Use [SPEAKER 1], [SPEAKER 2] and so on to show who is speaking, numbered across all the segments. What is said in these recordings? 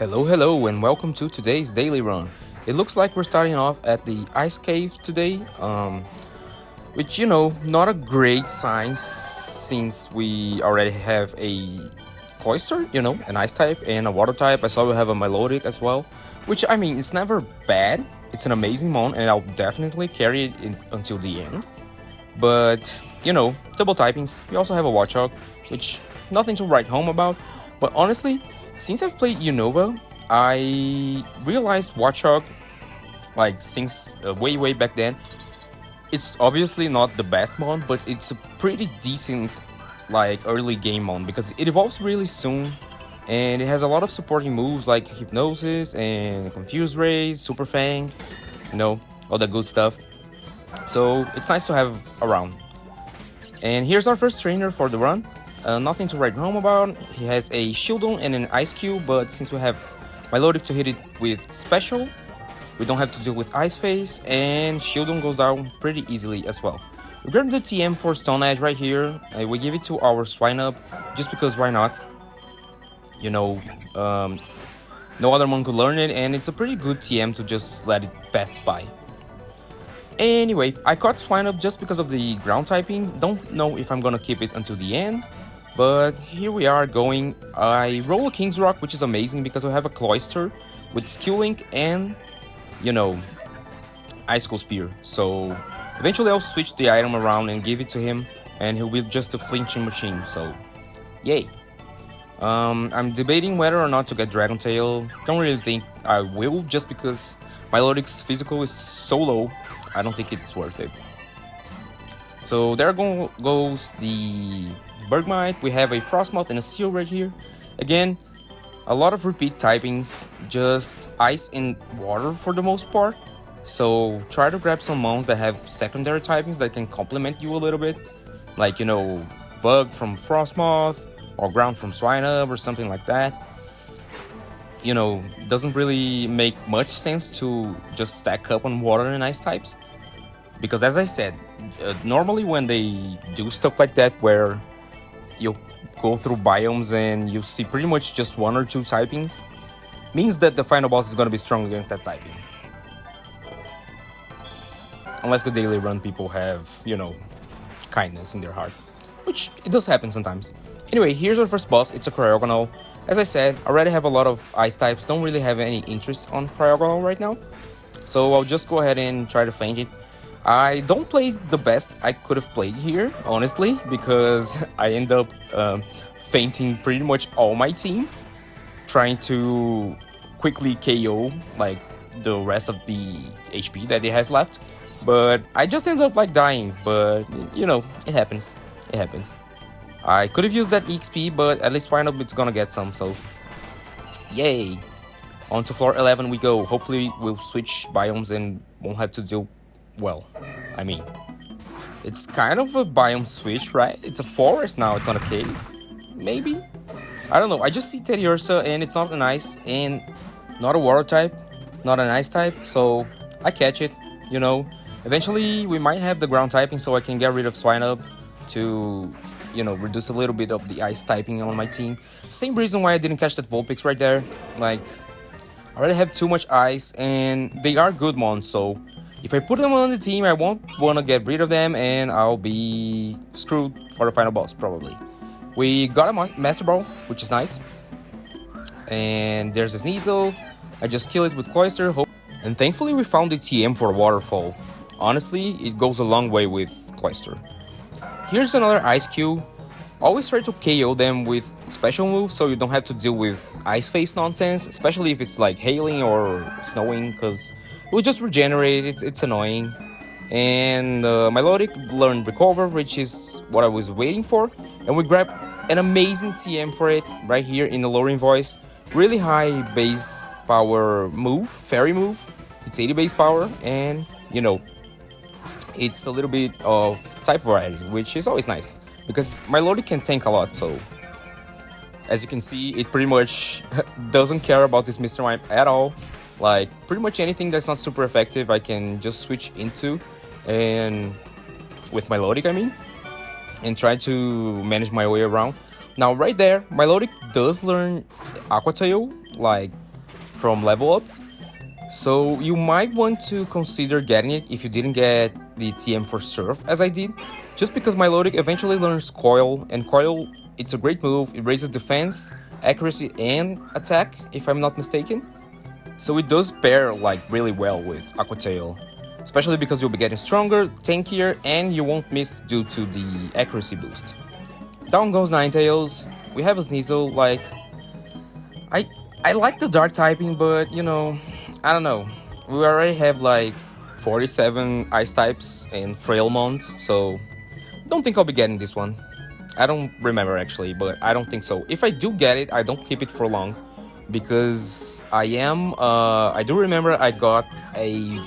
[SPEAKER 1] Hello, and welcome to today's daily run. It looks like we're starting off at the ice cave today, which, not a great sign since we already have a cloister, an ice type and a water type. I saw we have a melodic as well, which, it's never bad. It's an amazing mon, and I'll definitely carry it until the end. But, double typings. We also have a Watchog, which nothing to write home about. But honestly, since I've played Unova, I realized Watchog, since way back then, it's obviously not the best mon, but it's a pretty decent early game mon because it evolves really soon, and it has a lot of supporting moves like Hypnosis and Confuse Ray, Super Fang, all the good stuff. So it's nice to have around. And here's our first trainer for the run. Nothing to write home about. He has a Shieldon and an Ice Cube, but since we have Melodic to hit it with Special, we don't have to deal with Ice Phase, and Shieldon goes down pretty easily as well. We grab the TM for Stone Edge right here, and we give it to our Swinub, just because why not? No other one could learn it, and it's a pretty good TM to just let it pass by. Anyway, I caught Swinub just because of the ground typing. Don't know if I'm gonna keep it until the end. But here we are going. I roll a King's Rock, which is amazing because we have a Cloister with Skill Link and, Icicle Spear. So eventually I'll switch the item around and give it to him, and he'll be just a flinching machine. So, yay. I'm debating whether or not to get Dragon Tail. Don't really think I will, just because Melodic's physical is so low. I don't think it's worth it. So there goes the Bergmite. We have a Frostmoth and a Seal right here. Again, a lot of repeat typings, just ice and water for the most part. So try to grab some mons that have secondary typings that can complement you a little bit. Bug from Frostmoth or Ground from Swinub or something like that. Doesn't really make much sense to just stack up on water and ice types. Because as I said, normally when they do stuff like that where you go through biomes and you see pretty much just one or two typings, means that the final boss is going to be strong against that typing. Unless the daily run people have, kindness in their heart. Which it does happen sometimes. Anyway, here's our first boss. It's a Cryogonal. As I said, I already have a lot of ice types. Don't really have any interest on Cryogonal right now. So I'll just go ahead and try to feint it. I don't play the best I could have played here, honestly, because I end up fainting pretty much all my team, trying to quickly KO the rest of the HP that it has left. But I just end up dying, but it happens. It happens. I could have used that XP, but at least Swinub it's gonna get some, so yay! On to floor 11 we go. Hopefully we'll switch biomes and won't have to deal. Well, it's kind of a biome switch, right? It's a forest now, it's not a cave. Maybe? I don't know. I just see Teddiursa and it's not an ice and not a water type, not an ice type, so I catch it, Eventually we might have the ground typing so I can get rid of Swinub to, reduce a little bit of the ice typing on my team. Same reason why I didn't catch that Vulpix right there. I already have too much ice and they are good mons, so if I put them on the team, I won't want to get rid of them and I'll be screwed for the final boss, probably. We got a Master Ball, which is nice. And there's a Sneasel. I just kill it with Cloister. And thankfully we found the TM for Waterfall. Honestly, it goes a long way with Cloister. Here's another Ice Cube. Always try to KO them with special moves so you don't have to deal with Ice Face nonsense, especially if it's hailing or snowing, because it will just regenerate. It's annoying. And Melodic learned Recover, which is what I was waiting for. And we grab an amazing TM for it right here in the Lowering Voice. Really high base power move, fairy move. It's 80 base power, and it's a little bit of type variety, which is always nice because Melodic can tank a lot. So as you can see, it pretty much doesn't care about this Mr. Mime at all. Pretty much anything that's not super effective I can just switch into, and with Melodic and try to manage my way around. Now right there, Melodic does learn Aqua Tail from level up. So you might want to consider getting it if you didn't get the TM for Surf as I did, just because Milotic eventually learns Coil, and Coil, it's a great move. It raises defense, accuracy, and attack, if I'm not mistaken. So it does pair like really well with Aqua Tail, especially because you'll be getting stronger, tankier, and you won't miss due to the accuracy boost. Down goes Ninetales. We have a Sneasel. Like, I like the dark typing, but you know, I don't know. We already have like 47 ice types and Frailmons, so don't think I'll be getting this one. I don't remember actually, but I don't think so. If I do get it, I don't keep it for long, because I do remember I got a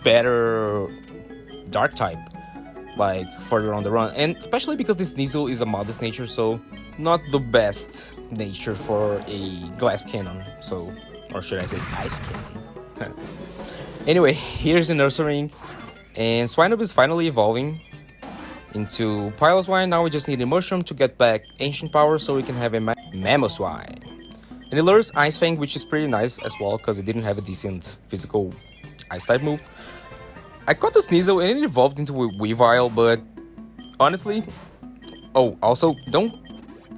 [SPEAKER 1] better dark type like further on the run, and especially because this Sneasel is a modest nature, so not the best nature for a glass cannon, so, or should I say ice cannon. Anyway, here's the Nursery, and Swinub is finally evolving into Piloswine. Now we just need a Mushroom to get back Ancient Power so we can have a Mamoswine. And it lures Ice Fang, which is pretty nice as well, because it didn't have a decent physical Ice type move. I caught the Sneasel and it evolved into a Weavile, but honestly... Oh, also, don't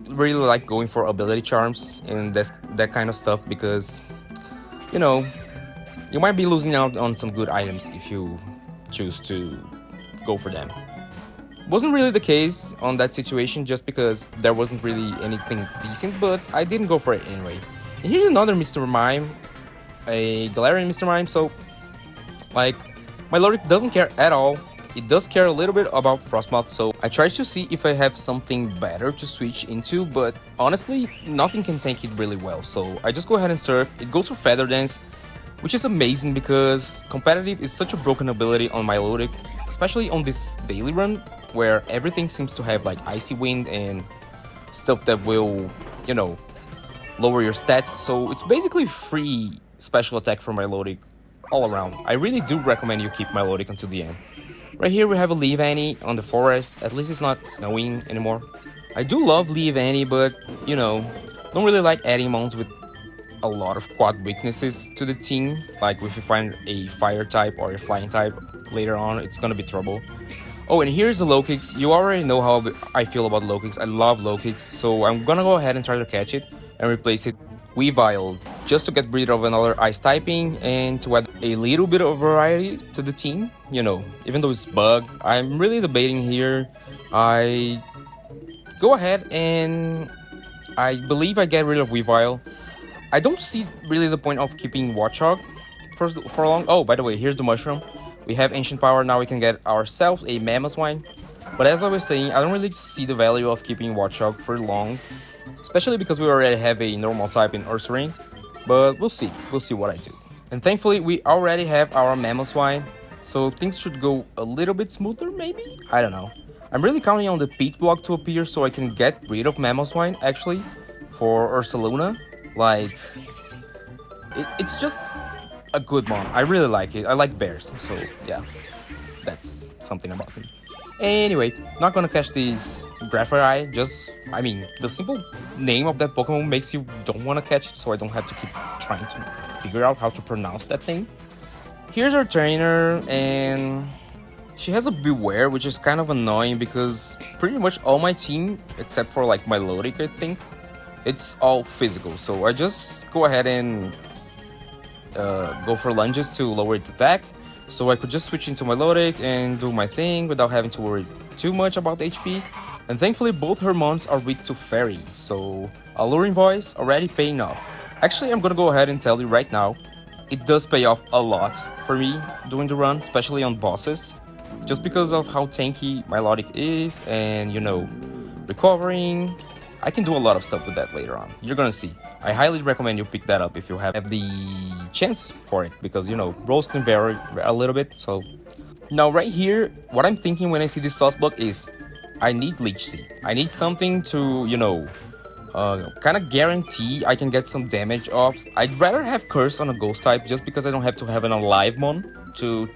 [SPEAKER 1] really like going for ability charms and that kind of stuff, because, you know, you might be losing out on some good items if you choose to go for them. Wasn't really the case on that situation, just because there wasn't really anything decent, but I didn't go for it anyway. And here's another Mr. Mime, a Galarian Mr. Mime, so, like, Milotic doesn't care at all. It does care a little bit about Frostmoth, so I tried to see if I have something better to switch into, but honestly, nothing can tank it really well, so I just go ahead and Surf. It goes for Feather Dance, which is amazing because competitive is such a broken ability on Milotic, especially on this daily run, where everything seems to have like Icy Wind and stuff that will, you know, lower your stats, so it's basically free special attack for Milotic all around. I really do recommend you keep Milotic until the end. Right here we have a Leavanny on the forest. At least it's not snowing anymore. I do love Leavanny, but, you know, don't really like adding mons with a lot of quad weaknesses to the team. Like, if you find a fire type or a flying type later on, it's gonna be trouble. Oh, and here's the low kicks. You already know how I feel about low kicks. I love low kicks, so I'm gonna go ahead and try to catch it and replace it with Weavile, just to get rid of another ice typing and to add a little bit of variety to the team. You know, even though it's bug, I'm really debating here. I go ahead and I believe I get rid of Weavile. I don't see really the point of keeping Watchog for long. Oh, by the way, here's the Mushroom. We have Ancient Power, now we can get ourselves a Mamoswine. But as I was saying, I don't really see the value of keeping Watchog for long, especially because we already have a normal type in Ursaring. But we'll see what I do. And thankfully, we already have our Mamoswine, so things should go a little bit smoother, maybe? I don't know. I'm really counting on the Peat block to appear so I can get rid of Mamoswine, actually, for Ursaluna. Like, it's just a good mon. I really like it. I like bears, so yeah, that's something about me. Anyway, not gonna catch these Graphite. I mean, the simple name of that Pokemon makes you don't want to catch it, so I don't have to keep trying to figure out how to pronounce that thing. Here's our trainer, and she has a Beware, which is kind of annoying because pretty much all my team, except for like Milotic, I think, it's all physical. So I just go ahead and go for lunges to lower its attack, so I could just switch into Milotic and do my thing without having to worry too much about HP. And thankfully both her mons are weak to Fairy, so Alluring Voice already paying off. Actually, I'm gonna go ahead and tell you right now, it does pay off a lot for me doing the run, especially on bosses, just because of how tanky Milotic is, and, you know, recovering. I can do a lot of stuff with that later on. You're gonna see. I highly recommend you pick that up if you have the chance for it, because, you know, rolls can vary a little bit. So now right here, what I'm thinking when I see this sauce block is I need Leech Seed. I need something to, you know, kind of guarantee I can get some damage off. I'd rather have Curse on a Ghost type, just because I don't have to have an Alive Mon to,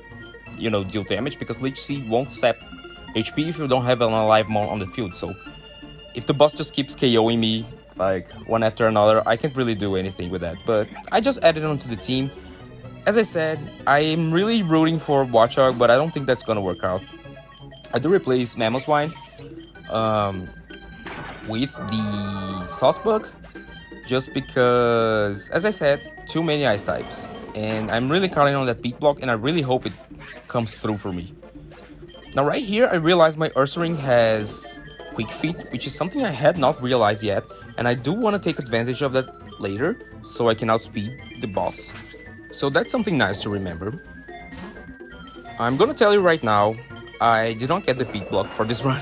[SPEAKER 1] you know, deal damage, because Leech Seed won't sap HP if you don't have an Alive Mon on the field. So if the boss just keeps KOing me like one after another. I can't really do anything with that, but I just added it onto the team. As I said, I'm really rooting for Watchog, but I don't think that's gonna work out. I do replace Mamoswine with the Sauce Bug, just because, as I said, too many ice types. And I'm really counting on that Peak Block, and I really hope it comes through for me. Now right here, I realized my Ursaring has Quick Feet, which is something I had not realized yet, and I do want to take advantage of that later, so I can outspeed the boss. So that's something nice to remember. I'm gonna tell you right now, I did not get the Peak Block for this run,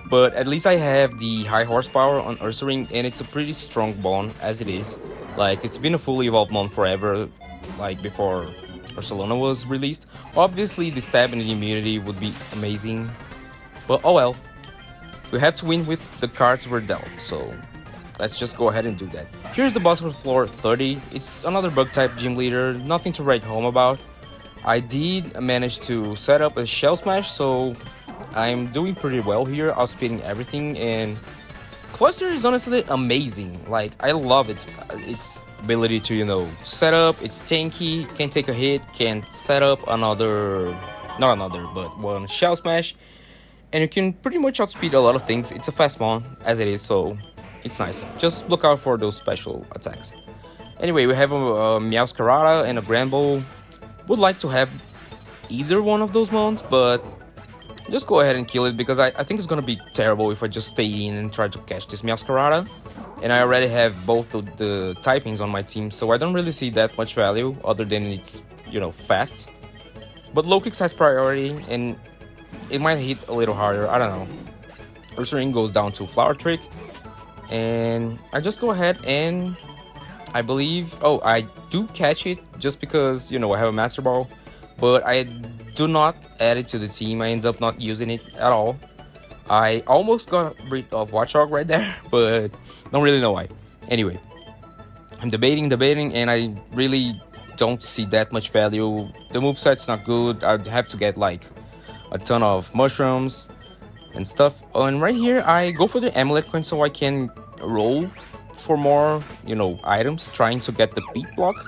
[SPEAKER 1] but at least I have the high horsepower on Ursaring, and it's a pretty strong Bone as it is. Like, it's been a fully evolved Mon forever, like before Ursaluna was released. Obviously the stab and the immunity would be amazing, but oh well. We have to win with the cards we're dealt, so let's just go ahead and do that. Here's the boss for floor 30. It's another bug type gym leader, nothing to write home about. I did manage to set up a Shell Smash, so I'm doing pretty well here, outspeeding everything, and Cloyster is honestly amazing. Like, I love its ability to, you know, set up. It's tanky, can take a hit, can set up one Shell Smash, and you can pretty much outspeed a lot of things. It's a fast mon as it is, so it's nice. Just look out for those special attacks. Anyway, we have a Meowscarada and a Granbull. Would like to have either one of those mons, but just go ahead and kill it, because I think it's gonna be terrible if I just stay in and try to catch this Meowscarada. And I already have both of the typings on my team, so I don't really see that much value other than it's, you know, fast. But low kicks has priority, and it might hit a little harder, I don't know. Ursaring goes down to Flower Trick, and I just go ahead and I believe, oh, I do catch it just because, you know, I have a Master Ball, but I do not add it to the team. I end up not using it at all. I almost got rid of Watchog right there, but don't really know why. Anyway, I'm debating, and I really don't see that much value. The moveset's not good. I'd have to get like a ton of mushrooms and stuff. Oh, and right here, I go for the Amulet Coin so I can roll for more, you know, items, trying to get the Peak Block.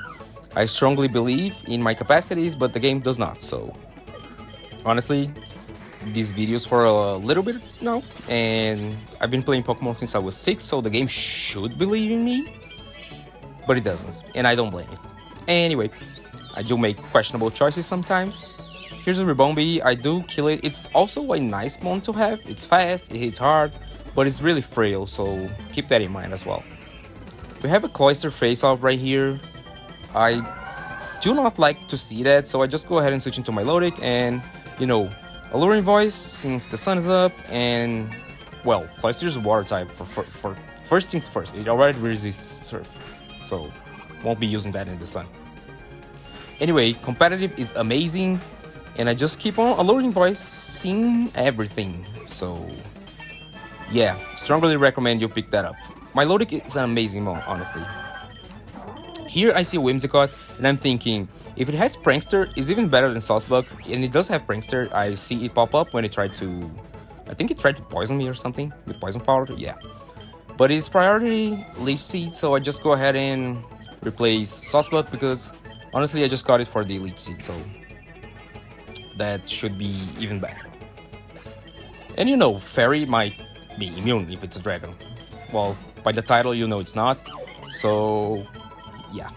[SPEAKER 1] I strongly believe in my capacities, but the game does not. So honestly, these videos for a little bit now, and I've been playing Pokemon since I was 6, so the game should believe in me, but it doesn't, and I don't blame it. Anyway, I do make questionable choices sometimes. Here's a Ribombee. I do kill it. It's also a nice mon to have. It's fast, it hits hard, but it's really frail, so keep that in mind as well. We have a Cloyster face-off right here. I do not like to see that, so I just go ahead and switch into my Milotic and, you know, Alluring Voice since the sun is up, and, well, Cloyster is a water type. For first things first, it already resists Surf, so won't be using that in the sun. Anyway, competitive is amazing, and I just keep on Alluring Voice seeing everything, so yeah, strongly recommend you pick that up. Milotic is an amazing mon, honestly. Here I see a Whimsicott, and I'm thinking, if it has Prankster, it's even better than Saucebug, and it does have Prankster. I see it pop up when it tried to, I think it tried to poison me or something, with Poison Powder, yeah. But it's priority Leech Seed, so I just go ahead and replace Saucebug, because honestly I just got it for the Leech Seed, so that should be even better. And you know, Fairy might be immune if it's a dragon. Well, by the title you know it's not, so yeah.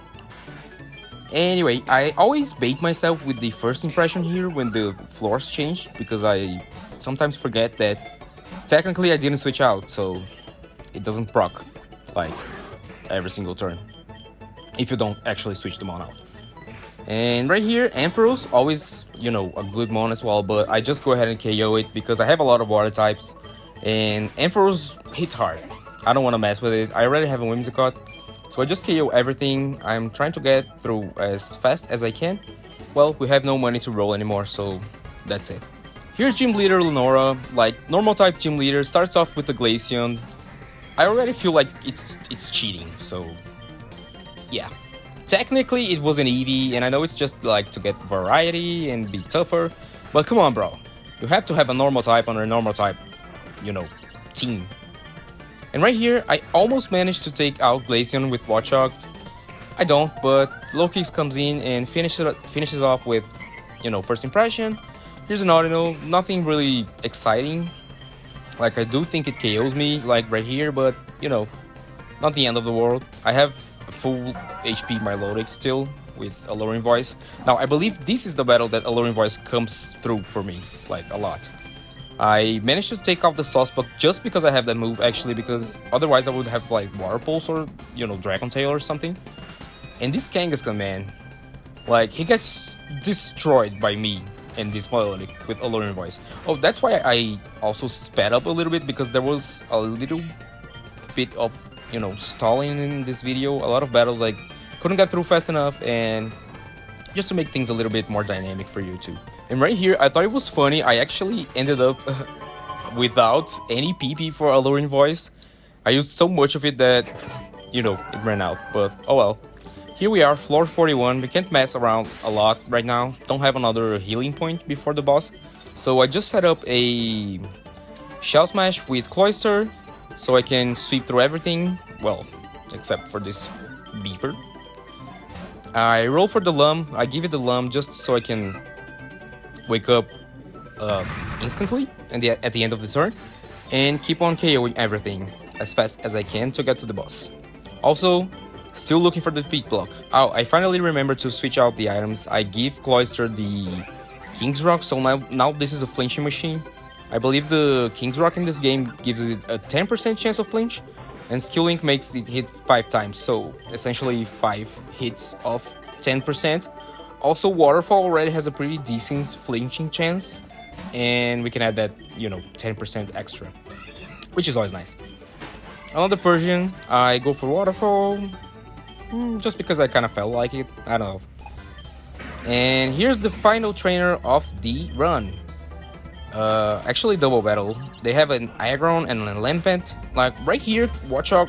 [SPEAKER 1] Anyway, I always bait myself with the first impression here when the floors change, because I sometimes forget that technically I didn't switch out, so it doesn't proc like every single turn if you don't actually switch them on out. And right here, Ampharos, always, you know, a good mon as well, but I just go ahead and KO it because I have a lot of water types, and Ampharos hits hard. I don't want to mess with it. I already have a Whimsicott, so I just KO everything. I'm trying to get through as fast as I can. Well, we have no money to roll anymore, so that's it. Here's Gym Leader Lenora. Like, normal type Gym Leader, starts off with the Glaceon. I already feel like it's cheating, so yeah. Technically, it was an Eevee, and I know it's just like to get variety and be tougher, but come on, bro. You have to have a normal type on a normal type, you know, team. And right here, I almost managed to take out Glaceon with Watchog. I don't, but Loki's comes in and finishes off with, first impression. Here's an Audino, nothing really exciting. Like, I do think it KOs me, like right here, but, not the end of the world. I have full HP Milotic still with Alluring Voice. Now, I believe this is the battle that Alluring Voice comes through for me, like, a lot. I managed to take off the Saucebuck just because I have that move, actually, because otherwise I would have, like, Water Pulse or, Dragon Tail or something. And this Kangaskhan, man, like, he gets destroyed by me in this Milotic with Alluring Voice. Oh, that's why I also sped up a little bit, because there was a little bit of, stalling in this video. A lot of battles, like, couldn't get through fast enough, and just to make things a little bit more dynamic for you too. And right here, I thought it was funny. I actually ended up without any PP for Alluring Voice. I used so much of it that, it ran out. But, oh well. Here we are, floor 41. We can't mess around a lot right now. Don't have another healing point before the boss. So I just set up a Shell Smash with Cloyster, so I can sweep through everything. Well, except for this Beaver. I roll for the Lum. I give it the Lum just so I can wake up instantly at the end of the turn, and keep on KOing everything as fast as I can to get to the boss. Also, still looking for the Peak Block. Oh, I finally remembered to switch out the items. I give Cloyster the King's Rock, so now this is a flinching machine. I believe the King's Rock in this game gives it a 10% chance of flinch, and Skill Link makes it hit 5 times, so essentially 5 hits of 10%. Also, Waterfall already has a pretty decent flinching chance, and we can add that, 10% extra, which is always nice. Another Persian, I go for Waterfall, just because I kind of felt like it, I don't know. And here's the final trainer of the run. Actually double battle. They have an Aggron and a Lampent. Like right here, Watchog,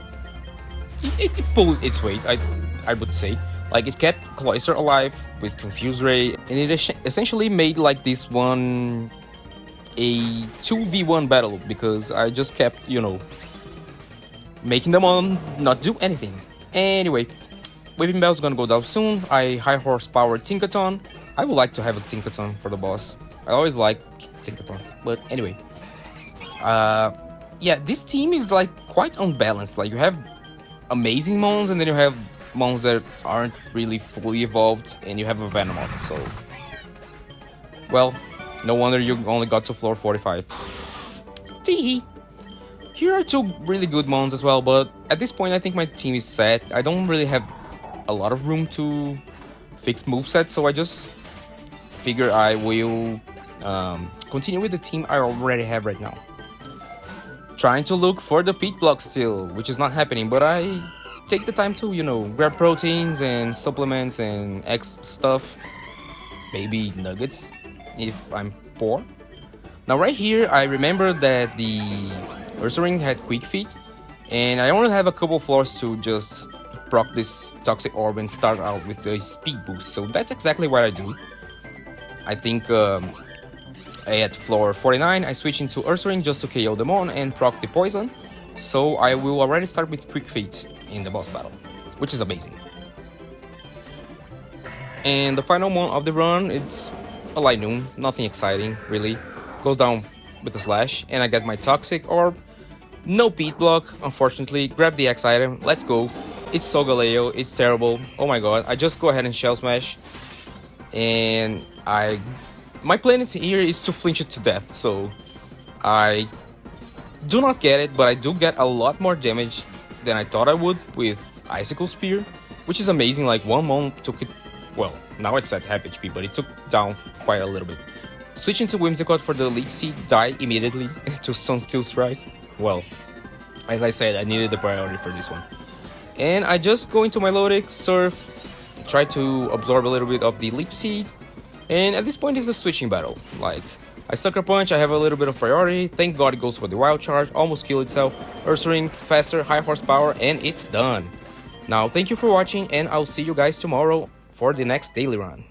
[SPEAKER 1] it pulled its weight, I would say. Like, it kept Cloyster alive with Confuse Ray, and it essentially made like this one a 2v1 battle, because I just kept, making them on not do anything. Anyway, Weeping Bell's gonna go down soon. I high horsepower Tinkaton. I would like to have a Tinkaton for the boss. I always like Tinkaton, but anyway. Yeah, this team is like quite unbalanced. Like, you have amazing Mons, and then you have Mons that aren't really fully evolved, and you have a Venomoth, so... Well, no wonder you only got to floor 45. Tee! Here are 2 really good Mons as well, but at this point I think my team is set. I don't really have a lot of room to fix movesets, so I just figure I will continue with the team I already have right now. Trying to look for the Peak Block still, which is not happening, but I take the time to, grab proteins and supplements and X stuff. Maybe nuggets, if I'm poor. Now right here, I remember that the Ursaring had Quick Feet, and I only have a couple floors to just proc this Toxic Orb and start out with a speed boost, so that's exactly what I do. I think at floor 49, I switch into Ursaring just to KO them on and proc the poison, so I will already start with Quick Feet in the boss battle, which is amazing. And the final one of the run, it's a Light Noon, nothing exciting really. Goes down with a Slash, and I get my Toxic Orb. No Peak Block, unfortunately. Grab the X item, let's go. It's Solgaleo, it's terrible. Oh my god, I just go ahead and Shell Smash. And my plan here is to flinch it to death, so I do not get it, but I do get a lot more damage than I thought I would with Icicle Spear, which is amazing. Like, one Mon took it, well, now it's at half HP, but it took down quite a little bit. Switching to Whimsicott for the Leech Seed, die immediately to Sunsteel Strike. Well, as I said, I needed the priority for this one. And I just go into my Milotic, Surf, try to absorb a little bit of the Leech Seed, and at this point it's a switching battle. Like, I Sucker Punch, I have a little bit of priority, thank god it goes for the Wild Charge, almost kill itself, Ursaring, faster, high horsepower, and it's done. Now, thank you for watching, and I'll see you guys tomorrow for the next daily run.